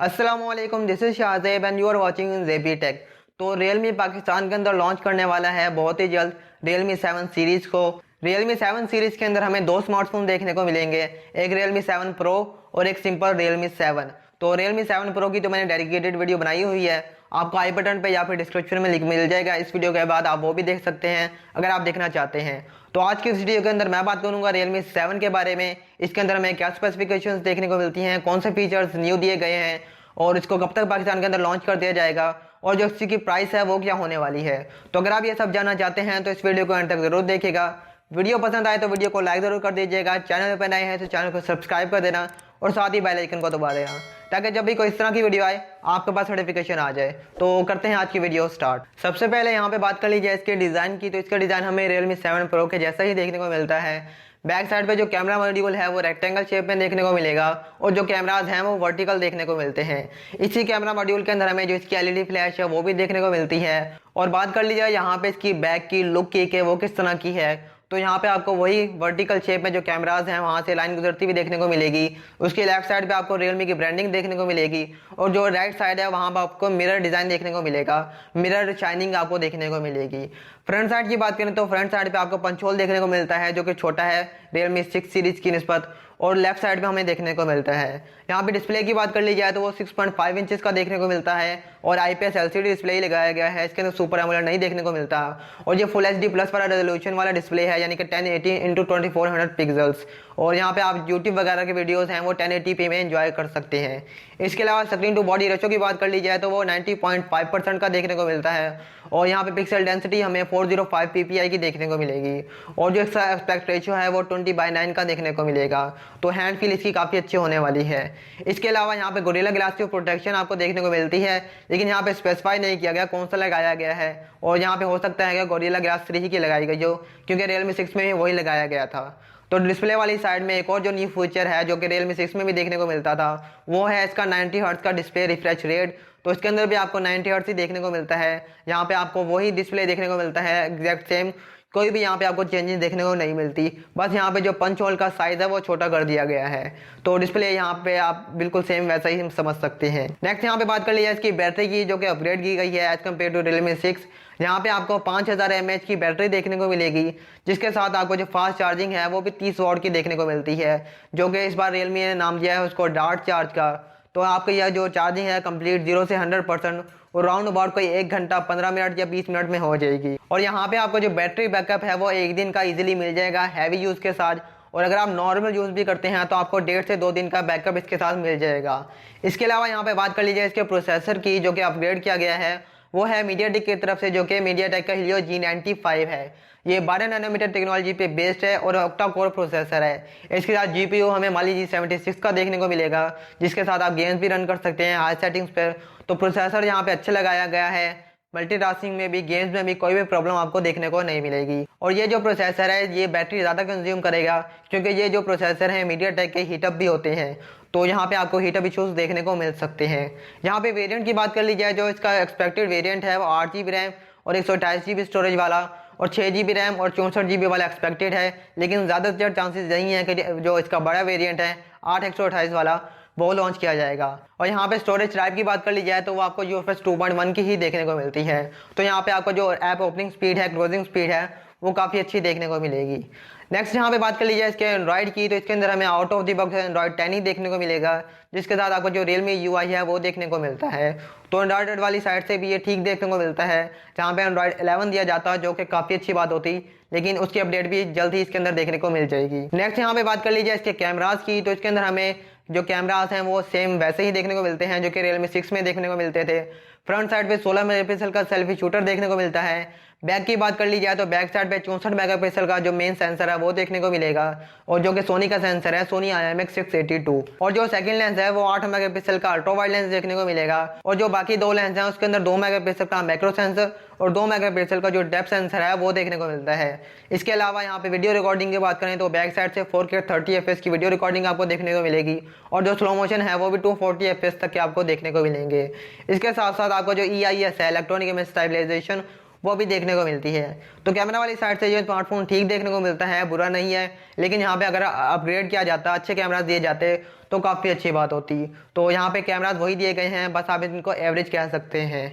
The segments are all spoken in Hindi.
अस्सलामुअलैकुम, this is Shahzeb and you are watching JB Tech. तो Realme पाकिस्तान के अंदर लॉन्च करने वाला है बहुत ही जल्द Realme 7 सीरीज को। Realme 7 सीरीज के अंदर हमें दो स्मार्टफोन देखने को मिलेंगे, एक Realme 7 Pro और एक सिंपल Realme 7। तो Realme 7 Pro की तो मैंने डेडिकेटेड वीडियो बनाई हुई है, आपको आई बटन पे या फिर डिस्क्रिप्शन में लिंक मिल जाएगा। इस वीडियो के बाद आप वो भी देख सकते हैं अगर आप देखना चाहते हैं। तो आज की इस वीडियो के अंदर मैं बात करूंगा Realme 7 के बारे में। इसके अंदर हमें क्या स्पेसिफिकेशंस देखने को मिलती हैं, कौन से फीचर्स न्यू दिए गए हैं और इसको कब तक पाकिस्तान के अंदर लॉन्च कर दिया जाएगा और जो इसकी प्राइस है वो क्या होने वाली है। तो अगर आप ये सब जानना चाहते हैं तो इस वीडियो को अंत तक जरूर देखिएगा। वीडियो पसंद आए तो वीडियो को लाइक जरूर कर दीजिएगा, चैनल पर नए हैं तो चैनल को सब्सक्राइब कर देना और साथ ही बेल आइकन को दबा देना ताकि जब भी कोई इस तरह की वीडियो आए आपके पास नोटिफिकेशन आ जाए। तो करते हैं आज की वीडियो स्टार्ट। सबसे पहले यहाँ पे बात कर लीजिए इसके डिज़ाइन की। तो इसका डिज़ाइन हमें Realme 7 Pro के जैसा ही देखने को मिलता है। बैक साइड पे जो कैमरा मॉड्यूल है वो रेक्टेंगल शेप में देखने को मिलेगा और जो कैमराज हैं वो वर्टिकल देखने को मिलते हैं। इसी कैमरा मॉड्यूल के अंदर हमें जो इसकी एलईडी फ्लैश है वो भी देखने को मिलती है। और बात कर लीजिए यहाँ पे इसकी बैक की लुक की कि वो किस तरह की है, तो यहाँ पे आपको वही वर्टिकल शेप में जो कैमराज हैं वहाँ से लाइन गुजरती हुई देखने को मिलेगी। उसके लेफ्ट साइड पे आपको Realme की ब्रांडिंग देखने को मिलेगी और जो राइट साइड है वहाँ पर आपको मिरर डिज़ाइन देखने को मिलेगा, मिरर शाइनिंग आपको देखने को मिलेगी। फ्रंट साइड की बात करें तो फ्रंट साइड पे आपको पंच होल देखने को मिलता है जो कि छोटा है Realme 6 सीरीज की निस्बत, और लेफ्ट साइड पे हमें देखने को मिलता है। यहाँ पे डिस्प्ले की बात कर ली जाए तो वो 6.5 इंचेस का देखने को मिलता है और IPS LCD डिस्प्ले ही लगाया गया है। इसके अंदर सुपर एमोलेड नहीं देखने को मिलता और ये फुल HD प्लस वाला रेजोल्यूशन वाला डिस्प्ले है, यानी कि 1080 इंटू 2400 पिक्सल्स। और यहाँ पे आप यूट्यूब वगैरह के वीडियोस हैं वो 1080p में एंजॉय कर सकते हैं। इसके अलावा स्क्रीन टू बॉडी रेशो की बात कर ली जाए तो वो 90.5% का देखने को मिलता है और यहाँ पे पिक्सल डेंसिटी हमें 405 ppi की देखने को मिलेगी और जो इसका एस्पेक्ट रेशियो है वो 20:9 का देखने को मिलेगा। तो हैंड फील इसकी काफ़ी अच्छी होने वाली है। इसके अलावा यहाँ पे गोरिल्ला ग्लास की प्रोटेक्शन आपको देखने को मिलती है, लेकिन यहाँ पे स्पेसिफाई नहीं किया गया कौन सा लगाया गया है और यहाँ पे हो सकता है कि गोरिल्ला ग्लास 3 ही की लगाई गई हो, क्योंकि Realme 6 में ही वही लगाया गया था। तो डिस्प्ले वाली साइड में एक और जो न्यू फीचर है जो कि Realme 6 में भी देखने को मिलता था वो है इसका 90 हर्ट्ज का डिस्प्ले रिफ्रेश रेट। तो इसके अंदर भी आपको 90 हर्ट्ज ही देखने को मिलता है। यहाँ पे आपको वही डिस्प्ले देखने को मिलता है एग्जैक्ट सेम, कोई भी यहाँ पे आपको चेंजेस देखने को नहीं मिलती। बस यहाँ पे जो पंच होल का साइज है वो छोटा कर दिया गया है। तो डिस्प्ले यहाँ पे आप बिल्कुल सेम वैसा ही समझ सकते हैं। नेक्स्ट यहाँ पे बात कर लीजिए इसकी बैटरी की, जो कि अपग्रेड की गई है एज कम्पेयर टू Realme 6। यहाँ पे आपको 5000 mAh की बैटरी देखने को मिलेगी, जिसके साथ आपको जो फास्ट चार्जिंग है वो भी 30 वॉट की देखने को मिलती है, जो कि इस बार Realme ने नाम दिया है उसको डार्ट चार्ज का। तो आपका यह जो चार्जिंग है कंप्लीट 0 से 100% और राउंड अबाउट कोई 1 घंटा 15 मिनट या 20 मिनट में हो जाएगी। और यहाँ पे आपको जो बैटरी बैकअप है वो 1 दिन का इजीली मिल जाएगा हैवी यूज़ के साथ, और अगर आप नॉर्मल यूज़ भी करते हैं तो आपको 1.5 से 2 दिन का बैकअप इसके साथ मिल जाएगा। इसके अलावा यहाँ पे बात कर लीजिए इसके प्रोसेसर की, जो कि अपग्रेड किया गया है वो है मीडियाटेक की तरफ से, जो कि मीडियाटेक का Helio G95 है। ये 12 नैनोमीटर टेक्नोलॉजी पे बेस्ड है और ऑक्टा कोर प्रोसेसर है। इसके साथ GPU हमें Mali G76 का देखने को मिलेगा, जिसके साथ आप गेम्स भी रन कर सकते हैं हाई सेटिंग्स पर। तो प्रोसेसर यहाँ पे अच्छा लगाया गया है, मल्टीटास्किंग में भी गेम्स में भी कोई भी प्रॉब्लम आपको देखने को नहीं मिलेगी। और ये जो प्रोसेसर है ये बैटरी ज़्यादा कंज्यूम करेगा, क्योंकि ये जो प्रोसेसर है मीडियाटेक के हीटअप भी होते हैं, तो यहाँ पे आपको हीटअप इशूज़ देखने को मिल सकते हैं। यहाँ पे वेरिएंट की बात कर ली जाए, जो इसका एक्सपेक्टेड वेरिएंट है वो 8GB रैम और 128GB स्टोरेज वाला और 6GB रैम और 64GB वाला एक्सपेक्टेड है। लेकिन ज़्यादातर चांसेस यही हैं कि जो इसका बड़ा वेरिएंट है 8 128 वाला वो लॉन्च किया जाएगा। और यहाँ पे स्टोरेज टाइप की बात कर ली जाए तो वो आपको UFS 2.1 की ही देखने को मिलती है। तो यहाँ पे आपको जो ऐप ओपनिंग स्पीड है, क्लोजिंग स्पीड है, वो काफ़ी अच्छी देखने को मिलेगी। नेक्स्ट यहाँ पे बात कर लीजिए इसके एंड्रॉइड की, तो इसके अंदर हमें out of the box Android 10 ही देखने को मिलेगा, जिसके साथ आपको जो Realme UI है वो देखने को मिलता है। तो एंड्रॉइड वाली साइड से भी ये ठीक देखने को मिलता है, जहाँ पे एंड्रॉइड 11 दिया जाता है, जो कि काफ़ी अच्छी बात होती, लेकिन उसकी अपडेट भी जल्द ही इसके अंदर देखने को मिल जाएगी। नेक्स्ट यहाँ पे बात कर लीजिए इसके कैमराज की, तो इसके अंदर हमें जो कैमराज हैं वो सेम वैसे ही देखने को मिलते हैं जो कि Realme 6 में देखने को मिलते थे। फ्रंट साइड पे 16 मेगापिक्सल का सेल्फी शूटर देखने को मिलता है। बैक की बात कर ली जाए तो बैक साइड पे 64 मेगापिक्सल का जो मेन सेंसर है वो देखने को मिलेगा, और जो कि सोनी का सेंसर है सोनी IMX682। और जो सेकंड लेंस है वो 8 मेगापिक्सल का अल्ट्रा वाइड लेंस देखने को मिलेगा, और जो बाकी दो लेंस हैं उसके अंदर 2 मेगापिक्सल का मैक्रो सेंसर और 2 मेगापिक्सल का जो डेप्थ सेंसर है वो देखने को मिलता है। इसके अलावा यहाँ पे वीडियो रिकॉर्डिंग की बात करें तो बैक साइड से 4K 30fps की वीडियो रिकॉर्डिंग आपको देखने को मिलेगी, और जो स्लो मोशन है वो भी 240fps तक के आपको देखने को मिलेंगे। इसके साथ साथ आपको जो EIS है, इलेक्ट्रॉनिक इमेज स्टेबलाइजेशन, वो भी देखने को मिलती है। तो कैमरा वाली साइड से ये स्मार्टफोन ठीक देखने को मिलता है, बुरा नहीं है। लेकिन यहाँ पे अगर अपग्रेड किया जाता, अच्छे कैमराज दिए जाते तो काफ़ी अच्छी बात होती। तो यहाँ पे कैमराज वही दिए गए हैं, बस आप इनको एवरेज कह सकते हैं।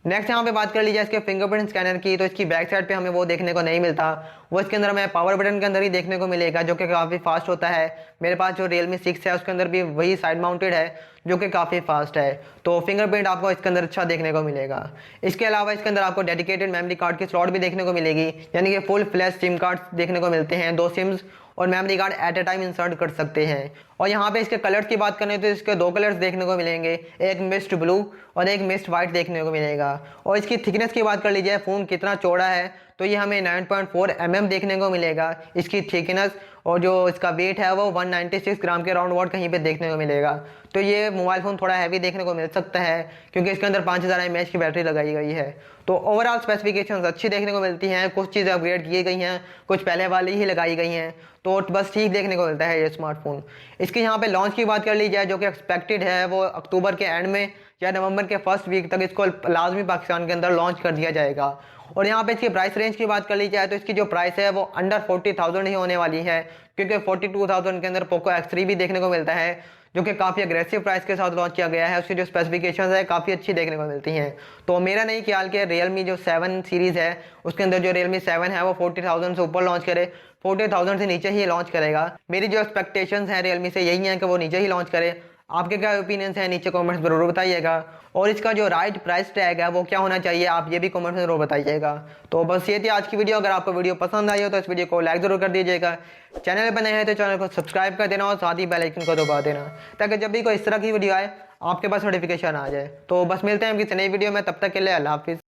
नेक्स्ट यहाँ पे बात कर लीजिए इसके फिंगरप्रिंट स्कैनर की, तो इसकी बैक साइड पे हमें वो देखने को नहीं मिलता। वो इसके अंदर हमें पावर बटन के अंदर ही देखने को मिलेगा, जो कि काफ़ी फास्ट होता है। मेरे पास जो Realme 6 है उसके अंदर भी वही साइड माउंटेड है, जो कि काफ़ी फास्ट है। तो फिंगरप्रिंट आपको इसके अंदर अच्छा देखने को मिलेगा। इसके अलावा इसके अंदर आपको डेडिकेटेड मेमोरी कार्ड की स्लॉट भी देखने को मिलेगी, यानी कि फुल फ्लैश सिम कार्ड देखने को मिलते हैं। 2 सिम्स और memory card at a time insert कर सकते हैं। और यहाँ पे इसके कलर्स की बात करें तो इसके 2 कलर्स देखने को मिलेंगे, एक मिस्ट ब्लू और एक मिस्ट वाइट देखने को मिलेगा। और इसकी थिकनेस की बात कर लीजिए, फ़ोन कितना चौड़ा है, तो ये हमें 9.4 mm देखने को मिलेगा इसकी थिकनेस। और जो इसका वेट है वो 196 ग्राम के राउंड वर्ड कहीं पे देखने को मिलेगा। तो ये मोबाइल फ़ोन थोड़ा हैवी देखने को मिल सकता है, क्योंकि इसके अंदर 5000 mAh की बैटरी लगाई गई है। तो ओवरऑल स्पेसिफिकेशंस अच्छी देखने को मिलती हैं, कुछ चीज़ें अपग्रेड की गई हैं, कुछ पहले वाली ही लगाई गई हैं। तो बस ठीक देखने को मिलता है ये स्मार्टफोन। इसके यहाँ पे लॉन्च की बात कर ली जाए, जो कि एक्सपेक्टेड है वो अक्टूबर के एंड में या नवंबर के फर्स्ट वीक तक इसको लाजमी पाकिस्तान के अंदर लॉन्च कर दिया जाएगा। और यहाँ पे इसकी प्राइस रेंज की बात कर ली जाए तो इसकी जो प्राइस है वो अंडर 40,000 ही होने वाली है, क्योंकि 42,000 के अंदर पोको X3 भी देखने को मिलता है, जो कि काफ़ी अग्रेसिव प्राइस के साथ लॉन्च किया गया है। उसकी जो स्पेसिफिकेशंस है काफ़ी अच्छी देखने को मिलती हैं। तो मेरा नहीं ख्याल कि Realme जो 7 सीरीज़ है उसके अंदर जो Realme 7 है वो 40,000 से ऊपर लॉन्च करे, 40,000 से नीचे ही लॉन्च करेगा। मेरी जो एक्सपेक्टेशंस हैं Realme से यही हैं कि वो नीचे ही लॉन्च करे। आपके क्या ओपिनियंस हैं नीचे कमेंट्स जरूर बताइएगा। और इसका जो राइट प्राइस टैग है वो क्या होना चाहिए, आप ये भी कमेंट में जरूर बताइएगा। तो बस ये थी आज की वीडियो। अगर आपको वीडियो पसंद आई हो तो इस वीडियो को लाइक जरूर कर दीजिएगा। चैनल पर नए हैं तो चैनल को सब्सक्राइब कर देना और साथ ही बेल आइकन को दबा देना, ताकि जब भी कोई इस तरह की वीडियो आए आपके पास नोटिफिकेशन आ जाए। तो बस मिलते हैं किसी नई वीडियो में, तब तक के लिए अल्लाह हाफिज़।